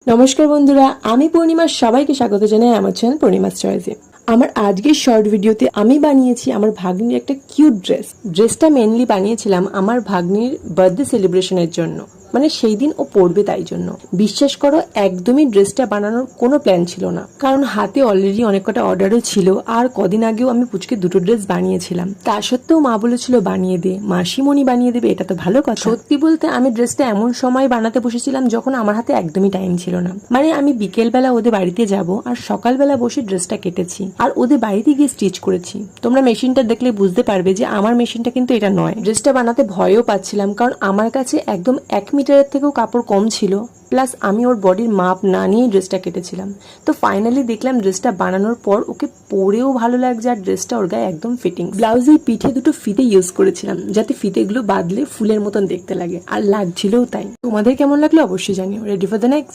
নমস্কার বন্ধুরা, আমি পূর্ণিমা। সবাইকে স্বাগত জানাই আমার চ্যানেল পূর্ণিমাস চয়েসে। আমার আজকের শর্ট ভিডিওতে আমি বানিয়েছি আমার ভাগ্নির একটা কিউট ড্রেসটা মেনলি বানিয়েছিলাম আমার ভাগ্নির বার্থডে সেলিব্রেশনের জন্য, মানে সেই দিন ও পড়বে তাই জন্য। বিশ্বাস করো, একদমই ড্রেসটা বানানোর কোনো প্ল্যান ছিল না, কারণ হাতে অলরেডি অনেক কটা অর্ডারও ছিল। আর কদিন আগেও আমি পুচকে দুটো ড্রেস বানিয়েছিলাম, তা সত্ত্বেও মা বলেছিল বানিয়ে দে, মাসিমণি বানিয়ে দেবে, এটা তো ভালো কথা। সত্যি বলতে আমি ড্রেসটা এমন সময় বানাতে বসেছিলাম যখন আমার হাতে একদমই টাইম ছিল না। মানে আমি বিকেলবেলা ওদের বাড়িতে যাব আর সকালবেলা বসে ড্রেসটা কেটেছি আর ওদের বাড়িতে গিয়ে স্টিচ করেছি। তোমরা মেশিনটা দেখলে বুঝতে পারবে যে আমার মেশিনটা কিন্তু এটা নয়। ড্রেসটা বানাতে ভয়ও পাচ্ছিলাম, কারণ আমার কাছে একদম 1 মিটারের থেকেও কাপড় কম ছিল, প্লাস আমি ওর বডির মাপ না নিয়ে ড্রেসটা কেটেছিলাম। তো ফাইনালি দেখলাম ড্রেসটা বানানোর পর ওকে পরেও ভালো লাগছে আর ড্রেসটা ওর গায়ে একদম ফিটিং। ব্লাউজের পিঠে দুটো ফিতে ইউজ করেছিলাম যাতে ফিতেগুলো বাঁধলে ফুলের মতন দেখতে লাগে, আর লাগছিলও তাই। তোমাদের কেমন লাগলো অবশ্যই জানিও। Ready for the next.